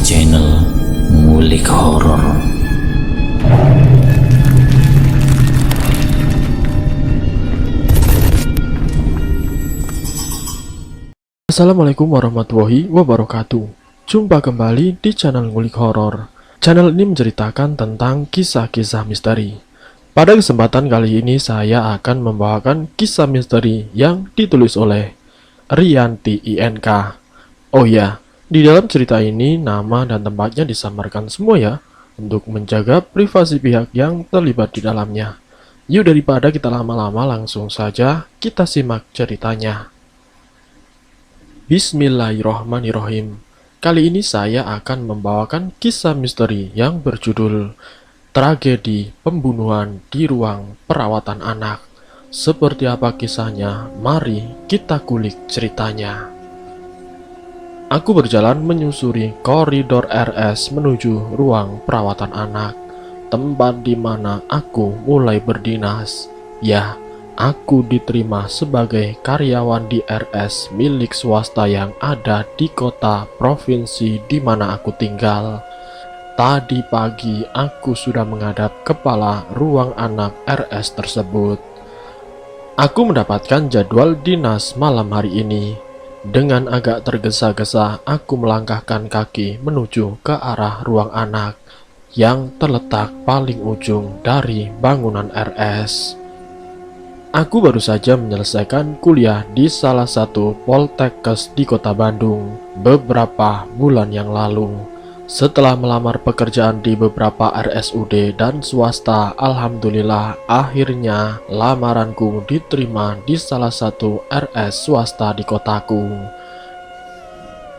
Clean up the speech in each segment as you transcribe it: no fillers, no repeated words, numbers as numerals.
channel Ngulik Horor. Assalamualaikum warahmatullahi wabarakatuh. Jumpa kembali di channel Ngulik Horor. Channel ini menceritakan tentang kisah-kisah misteri. Pada kesempatan kali ini saya akan membawakan kisah misteri yang ditulis oleh Rianti INK. Oh ya, di dalam cerita ini nama dan tempatnya disamarkan semua ya, untuk menjaga privasi pihak yang terlibat di dalamnya. Yuk daripada kita lama-lama, langsung saja kita simak ceritanya. Bismillahirrahmanirrahim. Kali ini saya akan membawakan kisah misteri yang berjudul Tragedi Pembunuhan di Ruang Perawatan Anak. Seperti apa kisahnya? Mari kita kulik ceritanya. Aku berjalan menyusuri koridor RS menuju ruang perawatan anak, tempat di mana aku mulai berdinas. Ya, aku diterima sebagai karyawan di RS milik swasta yang ada di kota provinsi di mana aku tinggal. Tadi pagi aku sudah menghadap kepala ruang anak RS tersebut. Aku mendapatkan jadwal dinas malam hari ini. Dengan agak tergesa-gesa aku melangkahkan kaki menuju ke arah ruang anak yang terletak paling ujung dari bangunan RS. Aku baru saja menyelesaikan kuliah di salah satu poltekkes di kota Bandung beberapa bulan yang lalu. Setelah melamar pekerjaan di beberapa RSUD dan swasta, alhamdulillah akhirnya lamaranku diterima di salah satu RS swasta di kotaku.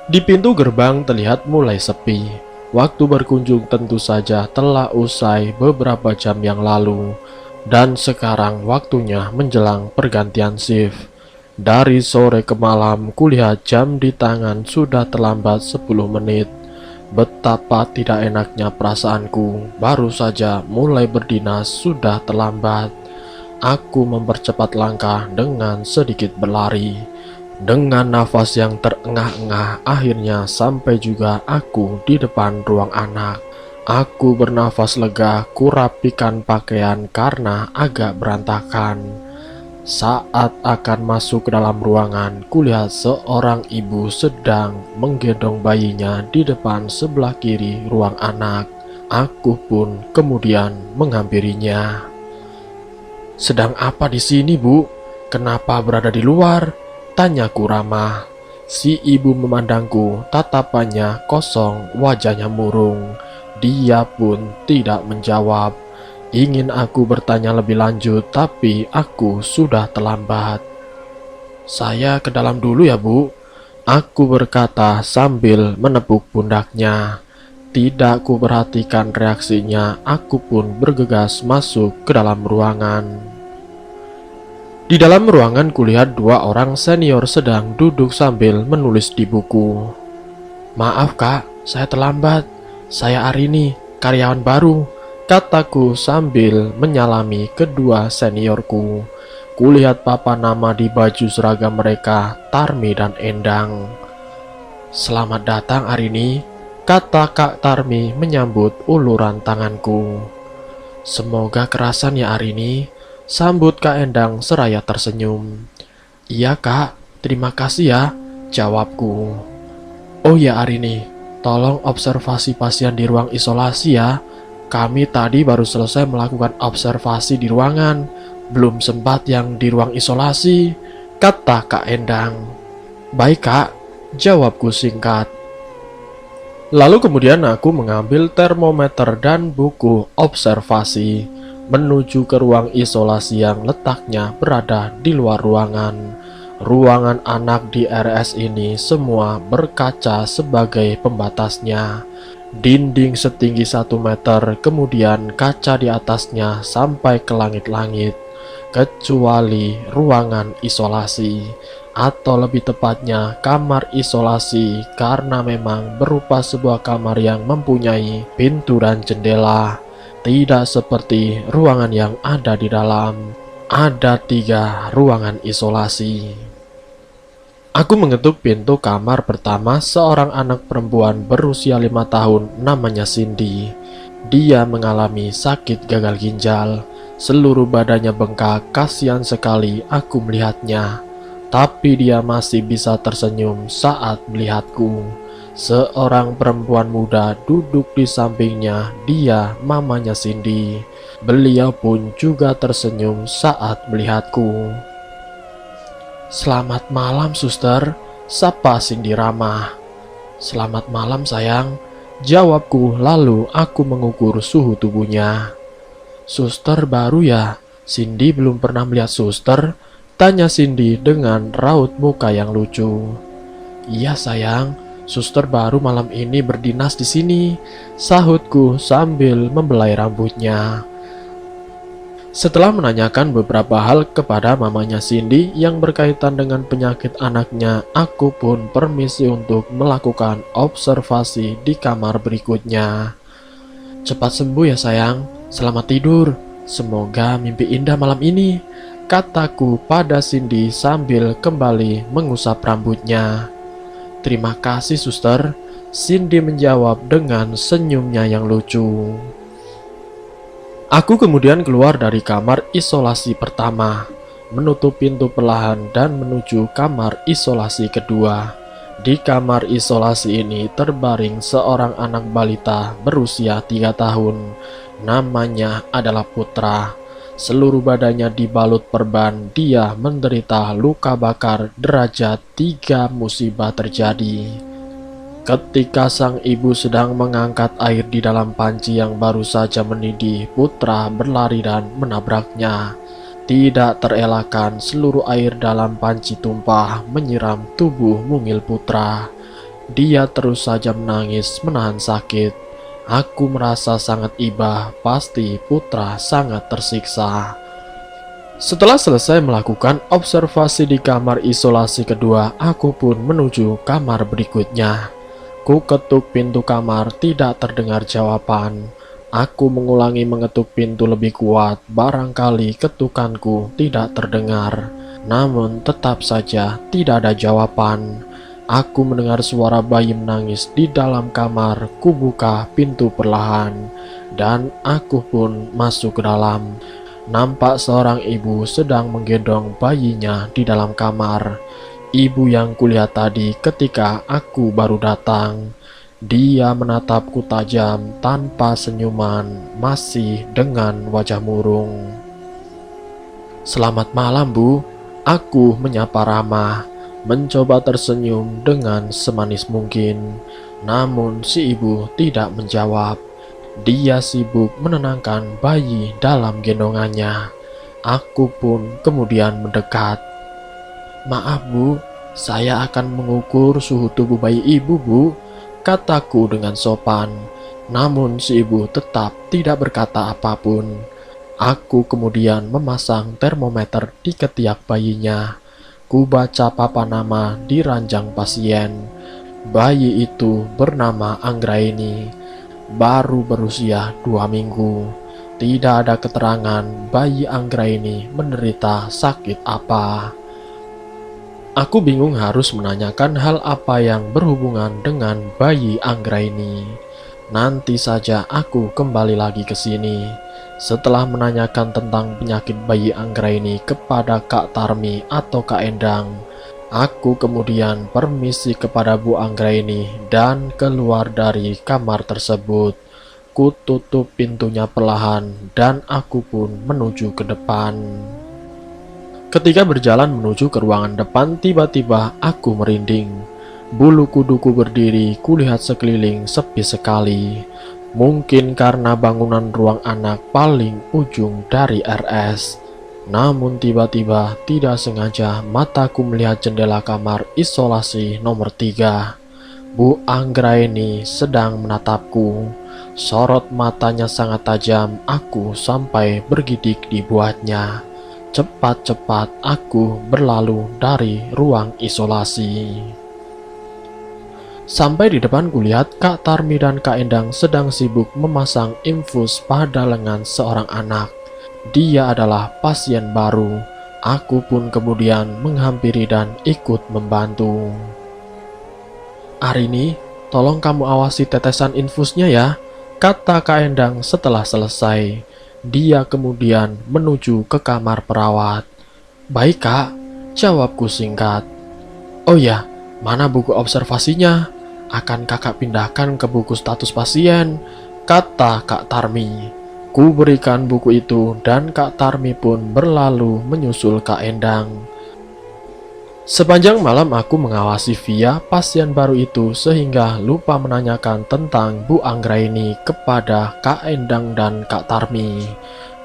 Di pintu gerbang terlihat mulai sepi. Waktu berkunjung tentu saja telah usai beberapa jam yang lalu. Dan sekarang waktunya menjelang pergantian shift. Dari sore ke malam, kulihat jam di tangan sudah terlambat 10 menit. Betapa tidak enaknya perasaanku, baru saja mulai berdinas sudah terlambat. Aku mempercepat langkah dengan sedikit berlari. Dengan nafas yang terengah-engah, akhirnya sampai juga aku di depan ruang anak. Aku bernafas lega, kurapikan pakaian karena agak berantakan. Saat akan masuk ke dalam ruangan, kulihat seorang ibu sedang menggendong bayinya di depan sebelah kiri ruang anak. Aku pun kemudian menghampirinya. "Sedang apa di sini, Bu? Kenapa berada di luar?" tanyaku ramah. Si ibu memandangku, tatapannya kosong, wajahnya murung. Dia pun tidak menjawab. Ingin aku bertanya lebih lanjut, tapi aku sudah terlambat. "Saya ke dalam dulu ya, Bu," aku berkata sambil menepuk pundaknya. Tidak ku perhatikan reaksinya, aku pun bergegas masuk ke dalam ruangan. Di dalam ruangan kulihat dua orang senior sedang duduk sambil menulis di buku. "Maaf Kak, saya terlambat. Saya Arini, karyawan baru," kataku sambil menyalami kedua seniorku. Kulihat papan nama di baju seragam mereka, Tarmi dan Endang. "Selamat datang Arini," kata Kak Tarmi menyambut uluran tanganku. "Semoga kerasan ya Arini," sambut Kak Endang seraya tersenyum. "Iya Kak, terima kasih ya," jawabku. "Oh ya Arini, tolong observasi pasien di ruang isolasi ya. Kami tadi baru selesai melakukan observasi di ruangan, belum sempat yang di ruang isolasi," kata Kak Endang. "Baik Kak," jawabku singkat. Lalu kemudian aku mengambil termometer dan buku observasi, menuju ke ruang isolasi yang letaknya berada di luar ruangan. Ruangan anak di RS ini semua berkaca sebagai pembatasnya. Dinding setinggi 1 meter, kemudian kaca di atasnya sampai ke langit-langit, kecuali ruangan isolasi, atau lebih tepatnya kamar isolasi, karena memang berupa sebuah kamar yang mempunyai pintu dan jendela. Tidak seperti ruangan yang ada di dalam. Ada 3 ruangan isolasi. Aku mengetuk pintu kamar pertama seorang anak perempuan berusia 5 tahun namanya Cindy. Dia mengalami sakit gagal ginjal. Seluruh badannya bengkak, kasihan sekali aku melihatnya. Tapi dia masih bisa tersenyum saat melihatku. Seorang perempuan muda duduk di sampingnya, dia mamanya Cindy. Beliau pun juga tersenyum saat melihatku. "Selamat malam, suster," sapa Cindy ramah. "Selamat malam, sayang," jawabku lalu aku mengukur suhu tubuhnya. "Suster baru ya? Cindy belum pernah melihat suster," tanya Cindy dengan raut muka yang lucu. "Iya sayang, suster baru malam ini berdinas di sini," sahutku sambil membelai rambutnya. Setelah menanyakan beberapa hal kepada mamanya Cindy yang berkaitan dengan penyakit anaknya, aku pun permisi untuk melakukan observasi di kamar berikutnya. "Cepat sembuh ya sayang, selamat tidur, semoga mimpi indah malam ini," kataku pada Cindy sambil kembali mengusap rambutnya. "Terima kasih suster," Cindy menjawab dengan senyumnya yang lucu. Aku kemudian keluar dari kamar isolasi pertama, menutup pintu perlahan dan menuju kamar isolasi kedua. Di kamar isolasi ini terbaring seorang anak balita berusia 3 tahun. Namanya adalah Putra. Seluruh badannya dibalut perban. Dia menderita luka bakar derajat 3 musibah terjadi. Ketika sang ibu sedang mengangkat air di dalam panci yang baru saja mendidih, Putra berlari dan menabraknya. Tidak terelakkan, seluruh air dalam panci tumpah menyiram tubuh mungil Putra. Dia terus saja menangis menahan sakit. Aku merasa sangat iba, pasti Putra sangat tersiksa. Setelah selesai melakukan observasi di kamar isolasi kedua, aku pun menuju kamar berikutnya. Ku ketuk pintu kamar, tidak terdengar jawaban. Aku mengulangi mengetuk pintu lebih kuat, barangkali ketukanku tidak terdengar. Namun tetap saja tidak ada jawaban. Aku mendengar suara bayi menangis di dalam kamar. Ku buka pintu perlahan, dan aku pun masuk ke dalam. Nampak seorang ibu sedang menggendong bayinya di dalam kamar. Ibu yang kulihat tadi ketika aku baru datang. Dia menatapku tajam tanpa senyuman, masih dengan wajah murung. "Selamat malam, Bu," aku menyapa ramah, mencoba tersenyum dengan semanis mungkin. Namun si ibu tidak menjawab. Dia sibuk menenangkan bayi dalam gendongannya. Aku pun kemudian mendekat. "Maaf Bu, saya akan mengukur suhu tubuh bayi ibu Bu," kataku dengan sopan. Namun si ibu tetap tidak berkata apapun. Aku kemudian memasang termometer di ketiak bayinya. Ku baca papan nama di ranjang pasien. Bayi itu bernama Anggraini. Baru berusia 2 minggu. Tidak ada keterangan bayi Anggraini menderita sakit apa. Aku bingung harus menanyakan hal apa yang berhubungan dengan bayi Anggraini. Nanti saja aku kembali lagi ke sini. Setelah menanyakan tentang penyakit bayi Anggraini kepada Kak Tarmi atau Kak Endang, aku kemudian permisi kepada Bu Anggraini dan keluar dari kamar tersebut. Ku tutup pintunya perlahan dan aku pun menuju ke depan. Ketika berjalan menuju ke ruangan depan, tiba-tiba aku merinding. Bulu kuduku berdiri, kulihat sekeliling sepi sekali. Mungkin karena bangunan ruang anak paling ujung dari RS. Namun tiba-tiba tidak sengaja mataku melihat jendela kamar isolasi nomor 3. Bu Anggraini sedang menatapku. Sorot matanya sangat tajam, aku sampai bergidik dibuatnya. Cepat-cepat aku berlalu dari ruang isolasi. Sampai di depan kulihat Kak Tarmi dan Kak Endang sedang sibuk memasang infus pada lengan seorang anak. Dia adalah pasien baru. Aku pun kemudian menghampiri dan ikut membantu. "Arini, tolong kamu awasi tetesan infusnya ya," kata Kak Endang setelah selesai. Dia kemudian menuju ke kamar perawat. "Baik Kak," jawabku singkat. "Oh ya, mana buku observasinya? Akan kakak pindahkan ke buku status pasien," kata Kak Tarmi. Ku berikan buku itu dan Kak Tarmi pun berlalu menyusul Kak Endang. Sepanjang malam aku mengawasi Via, pasien baru itu, sehingga lupa menanyakan tentang Bu Anggraini kepada Kak Endang dan Kak Tarmi.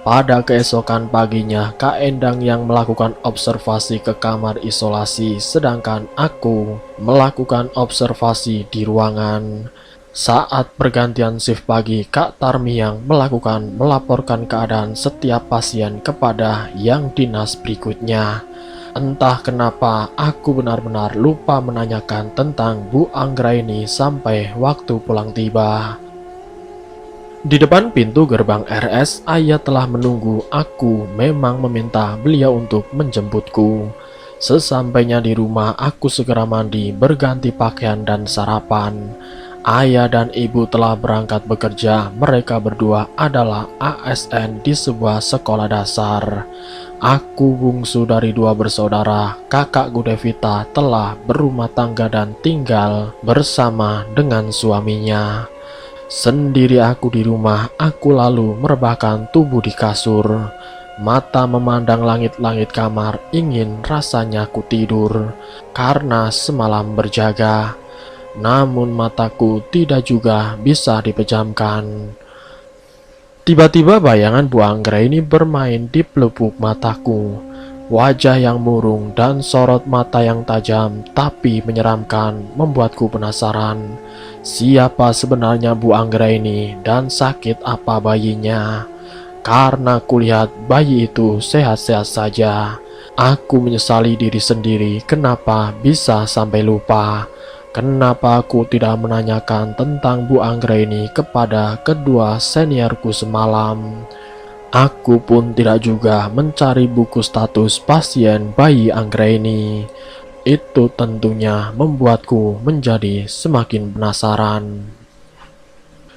Pada keesokan paginya, Kak Endang yang melakukan observasi ke kamar isolasi, sedangkan aku melakukan observasi di ruangan. Saat pergantian shift pagi, Kak Tarmi yang melaporkan keadaan setiap pasien kepada yang dinas berikutnya. Entah kenapa aku benar-benar lupa menanyakan tentang Bu Anggraini sampai waktu pulang tiba. Di depan pintu gerbang RS, ayah telah menunggu. Aku memang meminta beliau untuk menjemputku. Sesampainya di rumah, aku segera mandi, berganti pakaian dan sarapan. Ayah dan ibu telah berangkat bekerja. Mereka berdua adalah ASN di sebuah sekolah dasar. Aku bungsu dari dua bersaudara. Kakakku Devita telah berumah tangga dan tinggal bersama dengan suaminya. Sendiri aku di rumah. Aku lalu merebahkan tubuh di kasur. Mata memandang langit-langit kamar, ingin rasanya ku tidur karena semalam berjaga. Namun mataku tidak juga bisa dipejamkan. Tiba-tiba bayangan Bu Anggraini bermain di pelupuk mataku. Wajah yang murung dan sorot mata yang tajam tapi menyeramkan membuatku penasaran. Siapa sebenarnya Bu Anggraini dan sakit apa bayinya? Karena kulihat bayi itu sehat-sehat saja. Aku menyesali diri sendiri kenapa bisa sampai lupa. Kenapa aku tidak menanyakan tentang Bu Anggraini kepada kedua seniorku semalam? Aku pun tidak juga mencari buku status pasien bayi Anggraini. Itu tentunya membuatku menjadi semakin penasaran.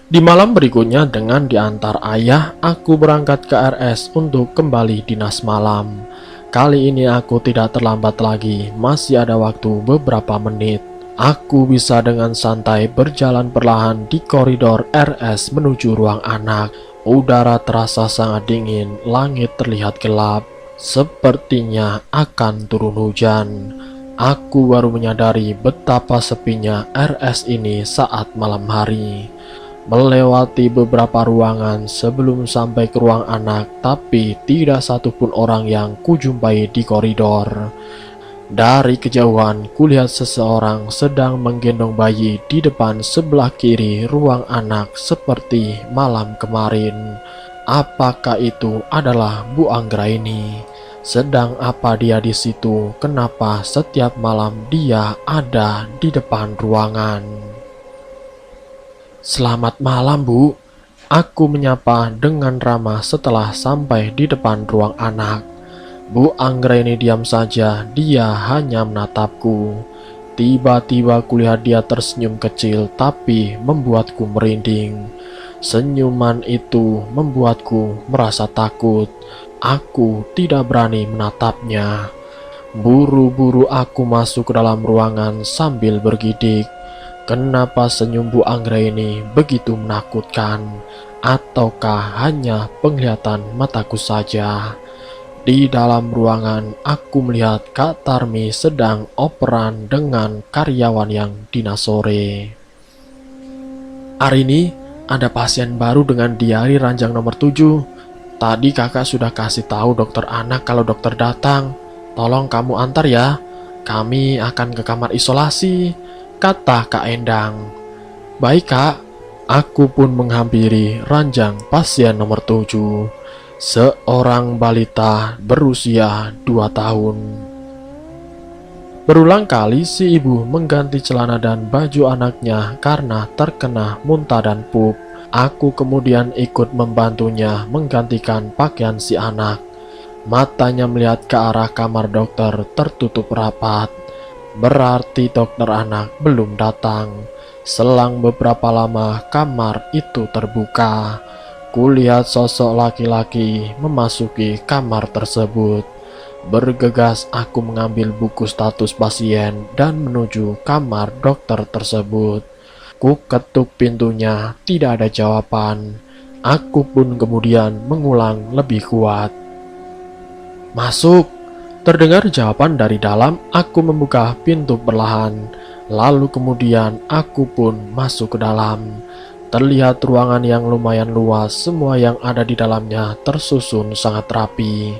Di malam berikutnya dengan diantar ayah, aku berangkat ke RS untuk kembali dinas malam. Kali ini aku tidak terlambat lagi, masih ada waktu beberapa menit. Aku bisa dengan santai berjalan perlahan di koridor RS menuju ruang anak. Udara terasa sangat dingin, langit terlihat gelap. Sepertinya akan turun hujan. Aku baru menyadari betapa sepinya RS ini saat malam hari. Melewati beberapa ruangan sebelum sampai ke ruang anak, tapi tidak satupun orang yang kujumpai di koridor. Dari kejauhan, kulihat seseorang sedang menggendong bayi di depan sebelah kiri ruang anak seperti malam kemarin. Apakah itu adalah Bu Anggraini? Sedang apa dia di situ? Kenapa setiap malam dia ada di depan ruangan? "Selamat malam, Bu," aku menyapa dengan ramah setelah sampai di depan ruang anak. Bu Anggraini diam saja, dia hanya menatapku. Tiba-tiba kulihat dia tersenyum kecil tapi membuatku merinding. Senyuman itu membuatku merasa takut. Aku tidak berani menatapnya. Buru-buru aku masuk ke dalam ruangan sambil bergidik. Kenapa senyum Bu Anggraini begitu menakutkan? Ataukah hanya penglihatan mataku saja? Di dalam ruangan, aku melihat Kak Tarmi sedang operan dengan karyawan yang dinas sore. "Arini, ada pasien baru dengan diari ranjang nomor 7. Tadi kakak sudah kasih tahu dokter anak kalau dokter datang. Tolong kamu antar ya. Kami akan ke kamar isolasi," kata Kak Endang. "Baik Kak." Aku pun menghampiri ranjang pasien nomor 7. Seorang balita berusia 2 tahun. Berulang kali si ibu mengganti celana dan baju anaknya karena terkena muntah dan pup. Aku kemudian ikut membantunya menggantikan pakaian si anak. Matanya melihat ke arah kamar dokter tertutup rapat. Berarti dokter anak belum datang. Selang beberapa lama kamar itu terbuka. Kulihat sosok laki-laki memasuki kamar tersebut. Bergegas aku mengambil buku status pasien dan menuju kamar dokter tersebut. Ku ketuk pintunya, tidak ada jawaban. Aku pun kemudian mengulang lebih kuat. Masuk. Terdengar jawaban dari dalam. Aku membuka pintu perlahan. Lalu kemudian aku pun masuk ke dalam. Terlihat ruangan yang lumayan luas. Semua yang ada di dalamnya tersusun sangat rapi.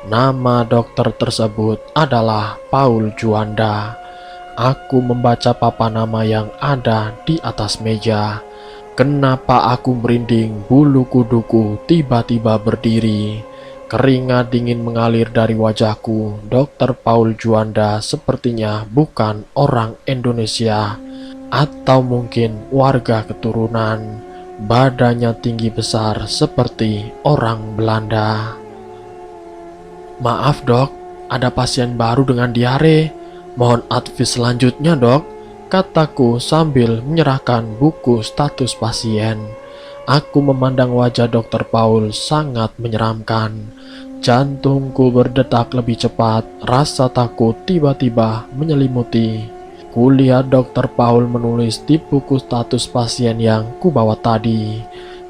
Nama dokter tersebut adalah Paul Juanda. Aku membaca papan nama yang ada di atas meja. Kenapa aku merinding, bulu kuduku tiba-tiba berdiri. Keringat dingin mengalir dari wajahku. Dokter Paul Juanda sepertinya bukan orang Indonesia, atau mungkin warga keturunan. Badannya tinggi besar seperti orang Belanda. Maaf dok, ada pasien baru dengan diare. Mohon advis selanjutnya dok, kataku sambil menyerahkan buku status pasien. Aku memandang wajah dokter Paul sangat menyeramkan. Jantungku berdetak lebih cepat, rasa takut tiba-tiba menyelimuti. Kulihat dokter Paul menulis di buku status pasien yang kubawa tadi.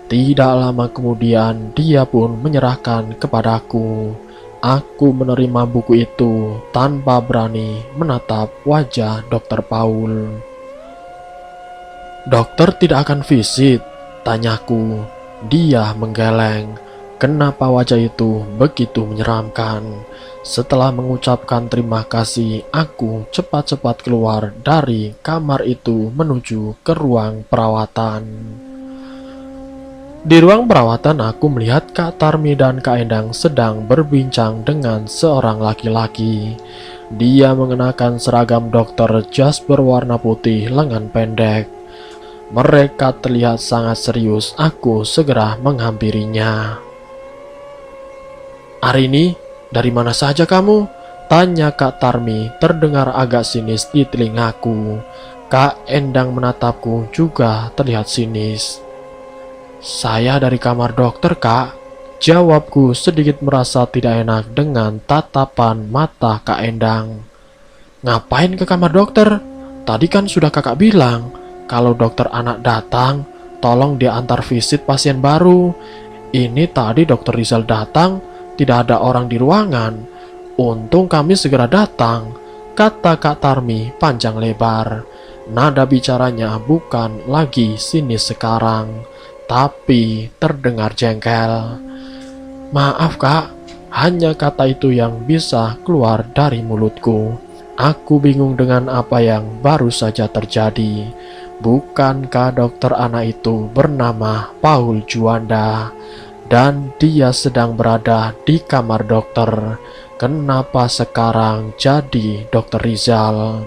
Tidak lama kemudian dia pun menyerahkan kepadaku. Aku menerima buku itu tanpa berani menatap wajah dokter Paul. Dokter tidak akan visit, tanyaku. Dia menggeleng. Kenapa wajah itu begitu menyeramkan? Setelah mengucapkan terima kasih, aku cepat-cepat keluar dari kamar itu menuju ke ruang perawatan. Di ruang perawatan aku melihat Kak Tarmi dan Kak Endang sedang berbincang dengan seorang laki-laki. Dia mengenakan seragam dokter jas berwarna putih lengan pendek. Mereka terlihat sangat serius. Aku segera menghampirinya. "Arini, dari mana saja kamu?" tanya Kak Tarmi, terdengar agak sinis di telingaku. Kak Endang menatapku juga terlihat sinis. "Saya dari kamar dokter, Kak," jawabku sedikit merasa tidak enak dengan tatapan mata Kak Endang. "Ngapain ke kamar dokter? Tadi kan sudah kakak bilang, kalau dokter anak datang, tolong dia antar visit pasien baru. Ini tadi dokter Rizal datang, tidak ada orang di ruangan. Untung kami segera datang," kata Kak Tarmi panjang lebar. Nada bicaranya bukan lagi sinis sekarang, tapi terdengar jengkel. "Maaf Kak," hanya kata itu yang bisa keluar dari mulutku. Aku bingung dengan apa yang baru saja terjadi. Bukankah dokter anak itu bernama Paul Juanda? Dan dia sedang berada di kamar dokter. Kenapa sekarang jadi dokter Rizal?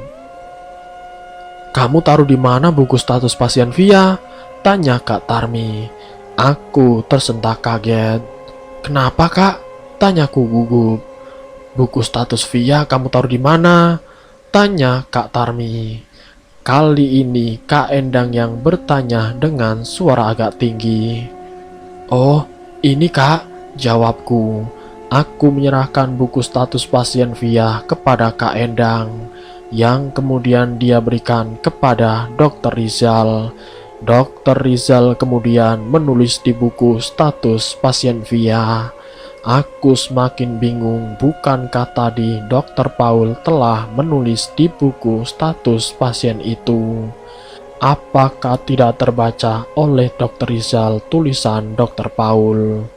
"Kamu taruh di mana buku status pasien Via?" tanya Kak Tarmi. Aku tersentak kaget. "Kenapa Kak?" tanyaku gugup. "Buku status Via kamu taruh di mana?" tanya Kak Tarmi. Kali ini Kak Endang yang bertanya dengan suara agak tinggi. "Oh, ini Kak," jawabku. Aku menyerahkan buku status pasien Via kepada Kak Endang, yang kemudian dia berikan kepada Dokter Rizal. Dokter Rizal kemudian menulis di buku status pasien Via. Aku semakin bingung, bukankah tadi Dokter Paul telah menulis di buku status pasien itu? Apakah tidak terbaca oleh Dokter Rizal tulisan Dokter Paul?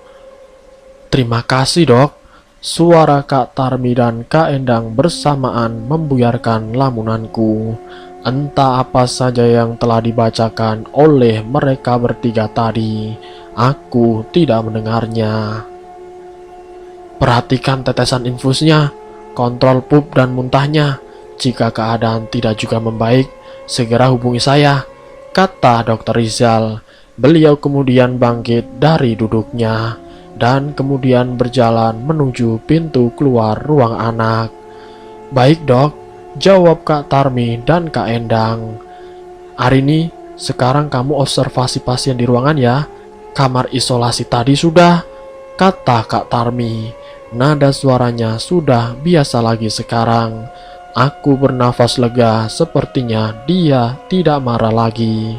"Terima kasih dok," suara Kak Tarmi dan Kak Endang bersamaan membuyarkan lamunanku. Entah apa saja yang telah dibacakan oleh mereka bertiga tadi, aku tidak mendengarnya. "Perhatikan tetesan infusnya, kontrol pup dan muntahnya. Jika keadaan tidak juga membaik, segera hubungi saya," kata Dokter Rizal. Beliau kemudian bangkit dari duduknya. dan kemudian berjalan menuju pintu keluar ruang anak. "Baik dok," jawab Kak Tarmi dan Kak Endang. "Arini, sekarang kamu observasi pasien di ruangan ya. Kamar isolasi tadi sudah," kata Kak Tarmi. Nada suaranya sudah biasa lagi sekarang. Aku bernafas lega, sepertinya dia tidak marah lagi.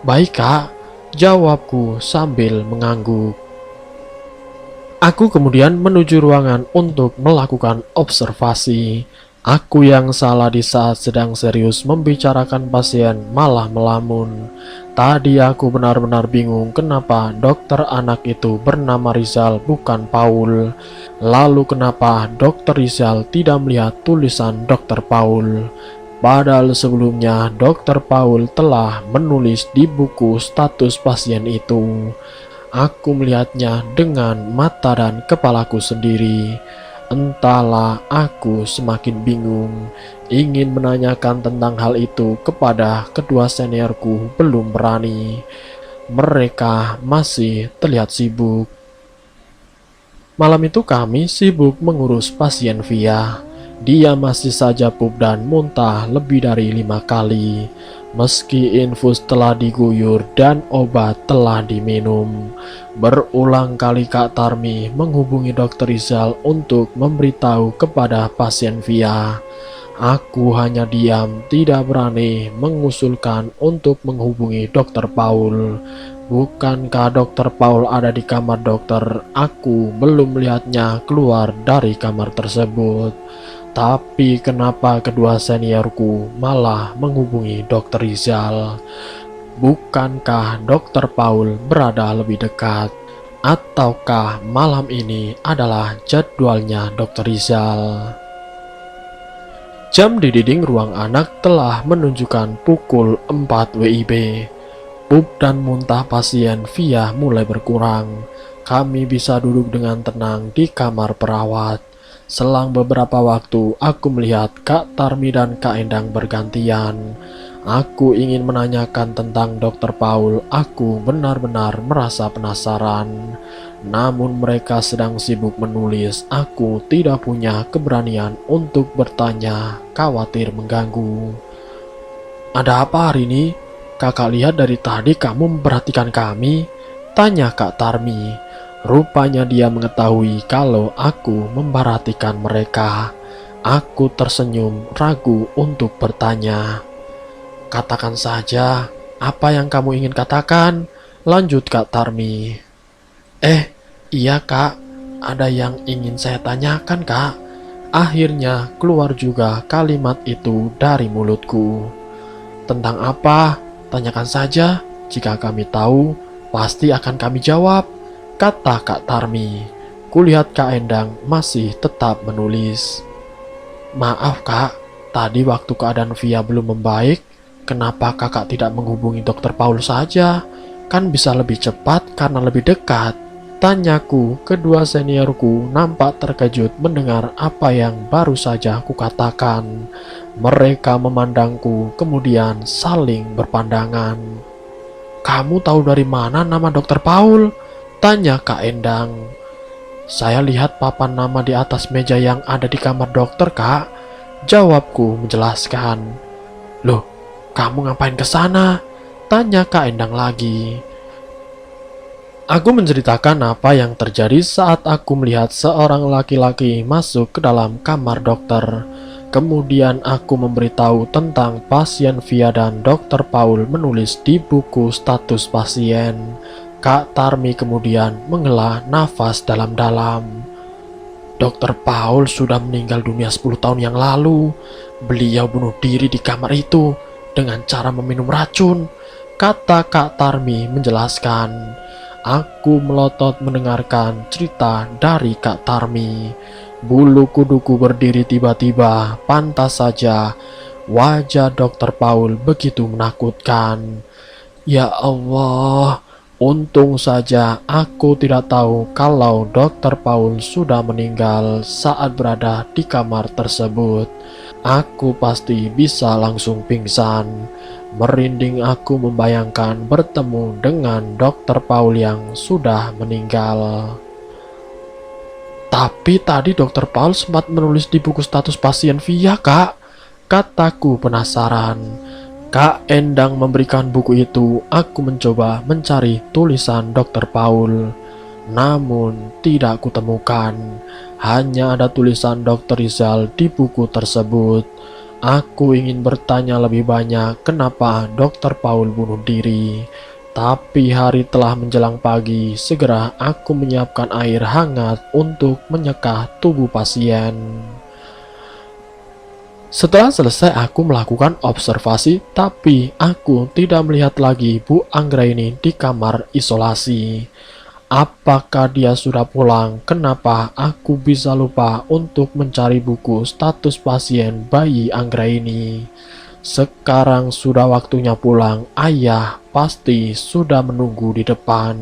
"Baik kak," jawabku sambil mengangguk. Aku kemudian menuju ruangan untuk melakukan observasi. Aku yang salah di saat sedang serius membicarakan pasien malah melamun. Tadi aku benar-benar bingung kenapa dokter anak itu bernama Rizal bukan Paul. Lalu kenapa dokter Rizal tidak melihat tulisan dokter Paul. Padahal sebelumnya dokter Paul telah menulis di buku status pasien itu. Aku melihatnya dengan mata dan kepalaku sendiri. Entahlah, aku semakin bingung. Ingin menanyakan tentang hal itu kepada kedua seniorku, belum berani. Mereka masih terlihat sibuk. Malam itu kami sibuk mengurus pasien Via. Dia masih saja pup dan muntah lebih dari 5 kali. Meski infus telah diguyur dan obat telah diminum. Berulang kali Kak Tarmi menghubungi Dr. Rizal untuk memberitahu kepada pasien Via. Aku hanya diam, tidak berani mengusulkan untuk menghubungi Dr. Paul. Bukankah Dr. Paul ada di kamar dokter? Aku belum melihatnya keluar dari kamar tersebut. Tapi kenapa kedua seniorku malah menghubungi Dr. Rizal? Bukankah Dr. Paul berada lebih dekat? Ataukah malam ini adalah jadwalnya Dr. Rizal? Jam di dinding ruang anak telah menunjukkan pukul 4 WIB. Pup dan muntah pasien Via mulai berkurang. Kami bisa duduk dengan tenang di kamar perawat. Selang beberapa waktu, aku melihat Kak Tarmi dan Kak Endang bergantian. Aku ingin menanyakan tentang Dr. Paul. Aku benar-benar merasa penasaran. Namun mereka sedang sibuk menulis. Aku tidak punya keberanian untuk bertanya, khawatir mengganggu. "Ada apa hari ini? Kakak lihat dari tadi kamu memperhatikan kami," tanya Kak Tarmi. Rupanya dia mengetahui kalau aku memperhatikan mereka. Aku tersenyum, ragu untuk bertanya. "Katakan saja, apa yang kamu ingin katakan?" lanjut Kak Tarmi. Iya kak, ada yang ingin saya tanyakan kak." Akhirnya keluar juga kalimat itu dari mulutku. "Tentang apa? Tanyakan saja, jika kami tahu, pasti akan kami jawab," kata Kak Tarmi. Kulihat Kak Endang masih tetap menulis. "Maaf kak, tadi waktu keadaan Via belum membaik, kenapa kakak tidak menghubungi Dr. Paul saja? Kan bisa lebih cepat karena lebih dekat," tanyaku. Kedua seniorku nampak terkejut mendengar apa yang baru saja kukatakan. Mereka memandangku, kemudian saling berpandangan. "Kamu tahu dari mana nama Dr. Paul?" tanya Kak Endang. "Saya lihat papan nama di atas meja yang ada di kamar dokter kak," jawabku menjelaskan. "Loh, kamu ngapain ke sana?" tanya Kak Endang lagi. Aku menceritakan apa yang terjadi saat aku melihat seorang laki-laki masuk ke dalam kamar dokter. Kemudian aku memberitahu tentang pasien Via dan Dr. Paul menulis di buku status pasien. Kak Tarmi kemudian menghela nafas dalam-dalam. "Dr. Paul sudah meninggal dunia 10 tahun yang lalu. Beliau bunuh diri di kamar itu dengan cara meminum racun," kata Kak Tarmi menjelaskan. Aku melotot mendengarkan cerita dari Kak Tarmi. Bulu kuduku berdiri tiba-tiba. Pantas saja wajah Dr. Paul begitu menakutkan. Ya Allah, untung saja aku tidak tahu kalau Dr. Paul sudah meninggal saat berada di kamar tersebut. Aku pasti bisa langsung pingsan. Merinding aku membayangkan bertemu dengan Dr. Paul yang sudah meninggal. Tapi tadi Dokter Paul sempat menulis di buku status pasien via, Kak. Kataku penasaran. Kak Endang memberikan buku itu, aku mencoba mencari tulisan Dokter Paul. Namun tidak kutemukan. Hanya ada tulisan Dokter Rizal di buku tersebut. Aku ingin bertanya lebih banyak kenapa Dokter Paul bunuh diri. Tapi hari telah menjelang pagi, segera aku menyiapkan air hangat untuk menyeka tubuh pasien. Setelah selesai aku melakukan observasi, tapi aku tidak melihat lagi Bu Anggraini di kamar isolasi. Apakah dia sudah pulang? Kenapa aku bisa lupa untuk mencari buku status pasien bayi Anggraini? Sekarang sudah waktunya pulang, ayah pasti sudah menunggu di depan.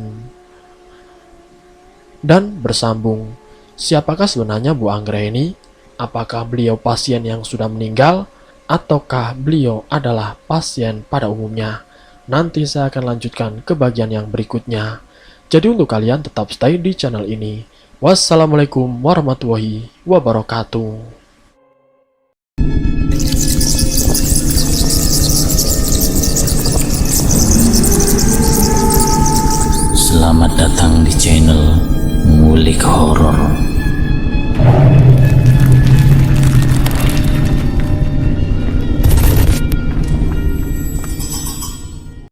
Dan bersambung, siapakah sebenarnya Bu Anggraini? Apakah beliau pasien yang sudah meninggal? Ataukah beliau adalah pasien pada umumnya? Nanti saya akan lanjutkan ke bagian yang berikutnya. Jadi untuk kalian tetap stay di channel ini. Wassalamualaikum warahmatullahi wabarakatuh. Selamat datang di channel Ngulik Horor.